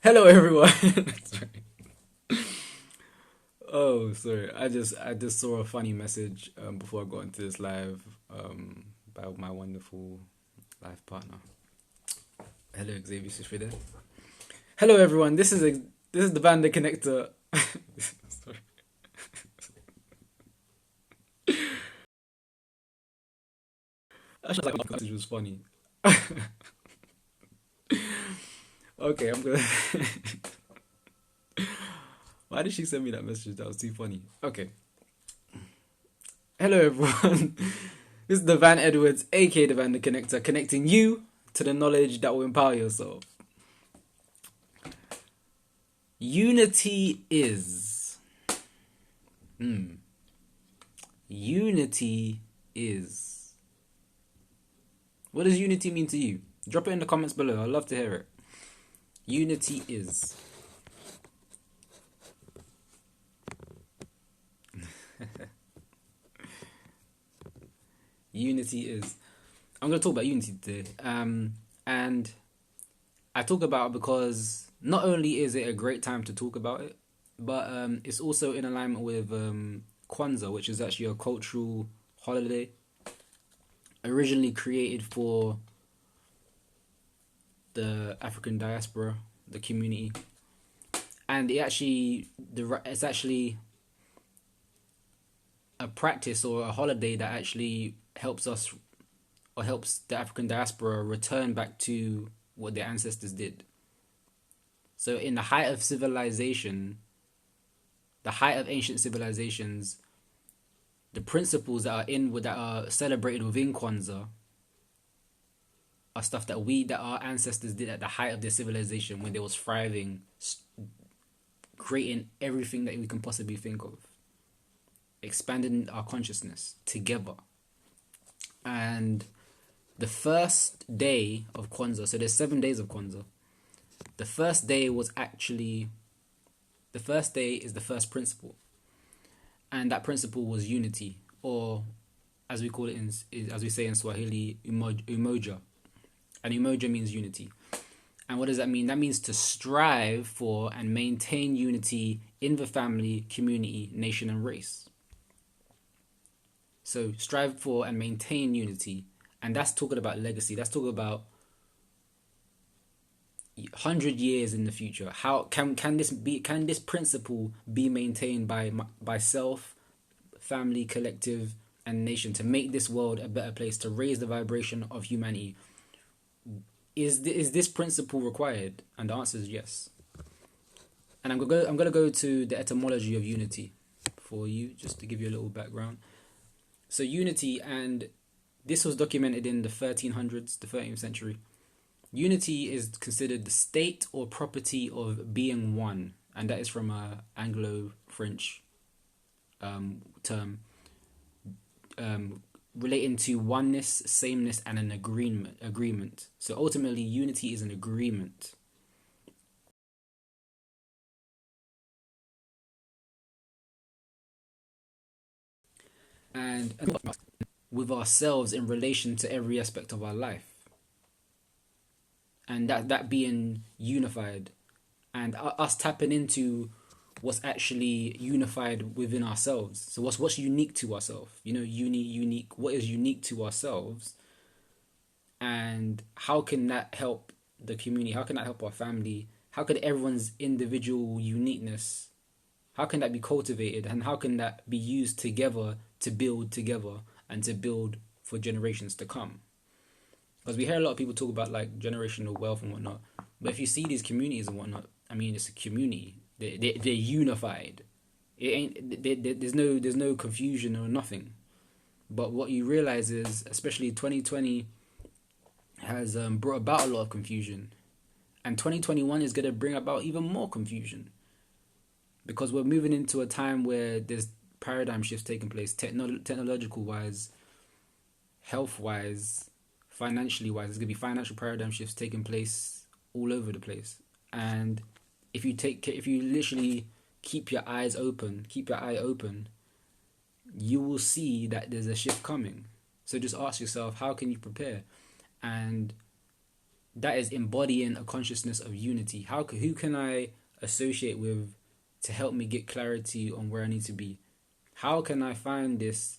Hello, everyone. Sorry. Oh, sorry. I just saw a funny message before I got into this live by my wonderful life partner. Hello, Xavier Sifrida. Hello, everyone. This is the band The Connector. Sorry. I just like my message was funny. Okay, I'm gonna. Why did she send me that message? That was too funny. Okay. Hello, everyone. This is the Van Edwards, aka the Van the Connector, connecting you to the knowledge that will empower yourself. Unity is. Unity is. What does unity mean to you? Drop it in the comments below. I'd love to hear it. Unity is. Unity is. I'm going to talk about unity today. And I talk about it because not only is it a great time to talk about it, but it's also in alignment with Kwanzaa, which is actually a cultural holiday originally created for the African diaspora, the community, and it's actually a practice or a holiday that actually helps us or helps the African diaspora return back to what their ancestors did. So, in the height of civilization, the height of ancient civilizations, the principles that are celebrated within Kwanzaa are stuff that our ancestors did at the height of their civilization when they was thriving, creating everything that we can possibly think of, expanding our consciousness together. And the first day of Kwanzaa, so there's 7 days of Kwanzaa. The first day is the first principle, and that principle was unity, or as we call it as we say in Swahili, umoja. And umoja means unity. And what does that mean? That means to strive for and maintain unity in the family, community, nation, and race. So strive for and maintain unity, and that's talking about legacy. That's talking about 100 years in the future. How can this principle be maintained by self, family, collective, and nation to make this world a better place, to raise the vibration of humanity? Is this principle required? And the answer is yes. And I'm gonna go to the etymology of unity for you, just to give you a little background. So unity, and this was documented in the 1300s, the 13th century. Unity is considered the state or property of being one, and that is from a Anglo-French term relating to oneness, sameness, and an agreement. So ultimately, unity is an agreement. And with ourselves in relation to every aspect of our life. And that being unified, and us tapping into what's actually unified within ourselves. So what's unique to ourselves? Unique. What is unique to ourselves, and how can that help the community? How can that help our family? How can everyone's individual uniqueness? How can that be cultivated, and how can that be used together to build together and to build for generations to come? Because we hear a lot of people talk about like generational wealth and whatnot, but if you see these communities and whatnot, I mean, it's a community. They're unified. It ain't there's no confusion or nothing. But what you realize is, especially 2020 has brought about a lot of confusion, and 2021 is going to bring about even more confusion, because we're moving into a time where there's paradigm shifts taking place, technological wise, health wise, financially wise. There's going to be financial paradigm shifts taking place all over the place. And if you literally keep your eye open, you will see that there's a shift coming. So just ask yourself, how can you prepare? And that is embodying a consciousness of unity. Who can I associate with to help me get clarity on where I need to be? How can I find this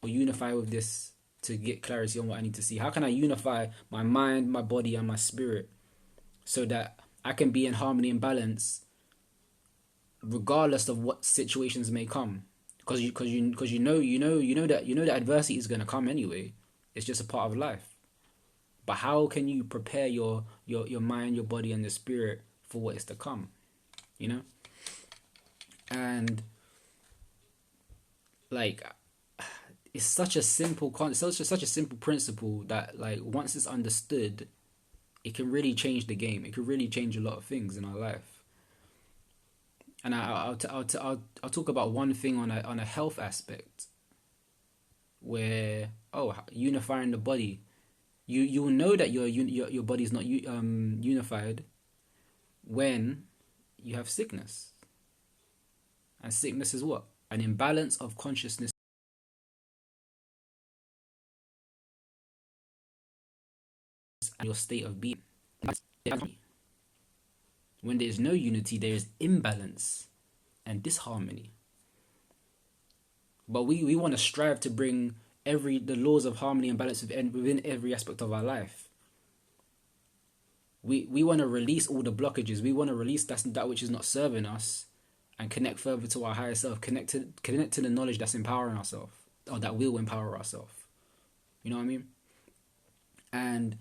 or unify with this to get clarity on what I need to see? How can I unify my mind, my body, and my spirit so that I can be in harmony and balance regardless of what situations may come? Because you know that adversity is going to come anyway. It's just a part of life. But how can you prepare your mind, your body, and your spirit for what is to come? You know? And like, it's such a simple such a simple principle that, like, once it's understood, it can really change the game. It can really change a lot of things in our life. And I'll talk about one thing on a health aspect, where unifying the body. You'll know that your body's not unified when you have sickness. And sickness is what? An imbalance of consciousness and your state of being. When there is no unity, there is imbalance and disharmony. But we want to strive to bring the laws of harmony and balance within every aspect of our life. We want to release all the blockages. We want to release that which is not serving us, and connect further to our higher self. Connect to the knowledge that's empowering ourselves, or that will empower ourselves. You know what I mean? And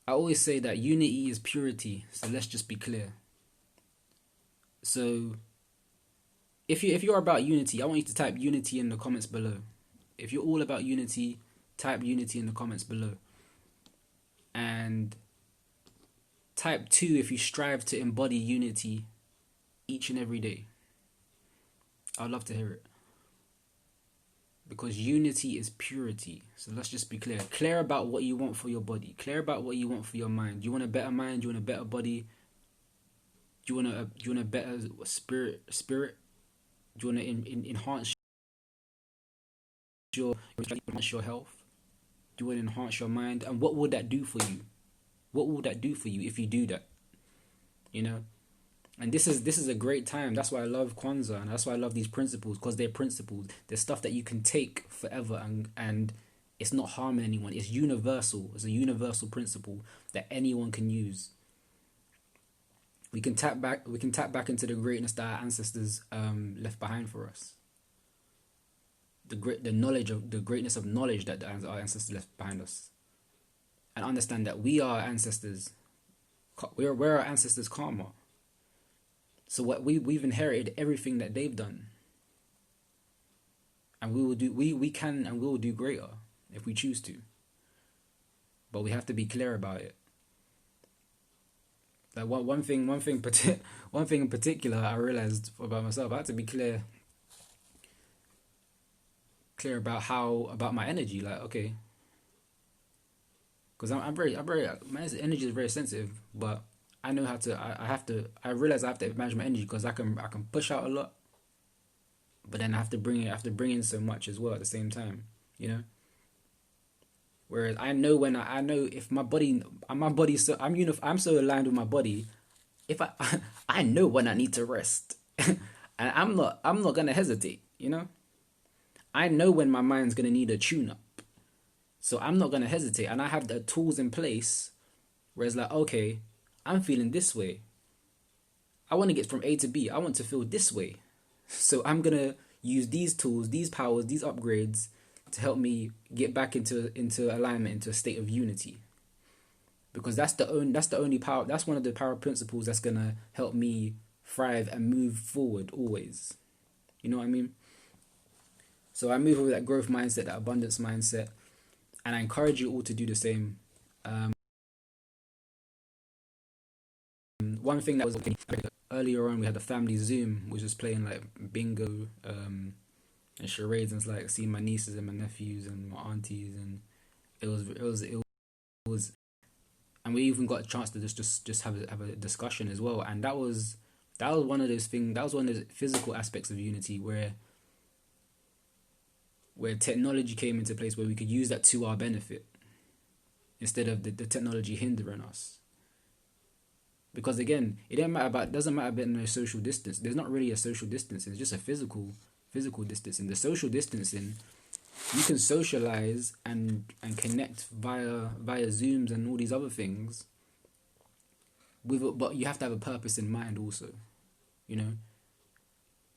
I always say that unity is purity. So let's just be clear. So if you're about unity, I want you to type unity in the comments below. If you're all about unity, type unity in the comments below. And type 2 if you strive to embody unity each and every day. I'd love to hear it. Because unity is purity. So let's just be clear. Clear about what you want for your body. Clear about what you want for your mind. Do you want a better mind? Do you want a better body? Do you want a better spirit? Do you want to enhance your health? Do you want to enhance your mind? And what would that do for you? What will that do for you if you do that? You know? And this is a great time. That's why I love Kwanzaa, and that's why I love these principles, because they're principles. They're stuff that you can take forever, and it's not harming anyone. It's universal. It's a universal principle that anyone can use. We can tap back into the greatness that our ancestors left behind for us. The greatness of knowledge that our ancestors left behind us, and understand that we are ancestors. We're our ancestors' karma. So what we've inherited everything that they've done, and we can and will do greater if we choose to. But we have to be clear about it. Like one thing in particular I realized about myself, I had to be clear about my energy. Like, okay, because my energy is very sensitive, but I know how to. I realize I have to manage my energy, because I can push out a lot, but then I have to bring in so much as well at the same time. You know. Whereas I know if my body, I'm so aligned with my body. If I know when I need to rest, and I'm not gonna hesitate. You know. I know when my mind's gonna need a tune up, so I'm not gonna hesitate, and I have the tools in place. Whereas, like, okay, I'm feeling this way. I want to get from A to B. I want to feel this way. So I'm going to use these tools, these powers, these upgrades to help me get back into alignment, into a state of unity. Because that's the only power. That's one of the power principles that's going to help me thrive and move forward always. You know what I mean? So I move with that growth mindset, that abundance mindset. And I encourage you all to do the same. One thing that was earlier on, we had a family Zoom, which was playing like bingo and charades, and it's like seeing my nieces and my nephews and my aunties, and it was, and we even got a chance to just have a discussion as well, and that was one of those things. That was one of those physical aspects of unity where technology came into place, where we could use that to our benefit instead of the technology hindering us. Because again, doesn't matter about no social distance. There's not really a social distance. It's just a physical distancing. The social distancing, you can socialize and connect via Zooms and all these other things. But you have to have a purpose in mind also. You know,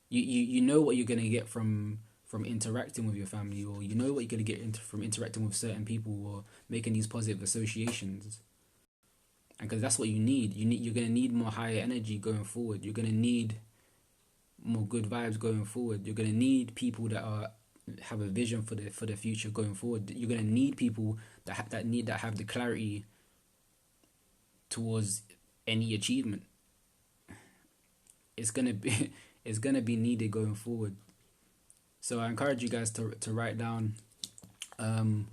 you know what you're gonna get from interacting with your family, or you know what you're gonna get from interacting with certain people or making these positive associations. And because that's what you need. You're gonna need more higher energy going forward. You're gonna need more good vibes going forward. You're gonna need people that have a vision for the future going forward. You're gonna need people that have the clarity towards any achievement. It's gonna be needed going forward. So I encourage you guys to write down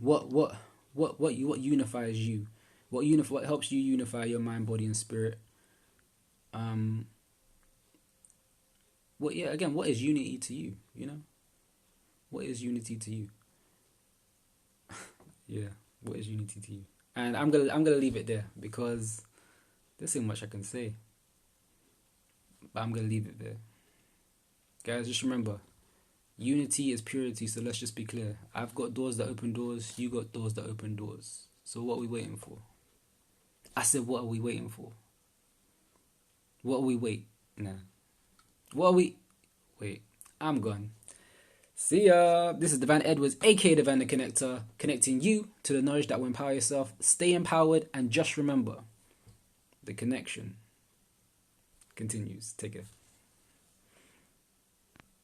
what unifies you. What helps you unify your mind, body, and spirit? What is unity to you? You know, what is unity to you? Yeah, what is unity to you? And I'm gonna leave it there because there's so much I can say, but I'm gonna leave it there, guys. Just remember, unity is purity. So let's just be clear. I've got doors that open doors. You got doors that open doors. So what are we waiting for? I said, what are we waiting for? What are we wait? Nah. What are we? Wait. I'm gone. See ya. This is Divine Edwards, aka Divine the Connector, connecting you to the knowledge that will empower yourself. Stay empowered, and just remember, the connection continues. Take care.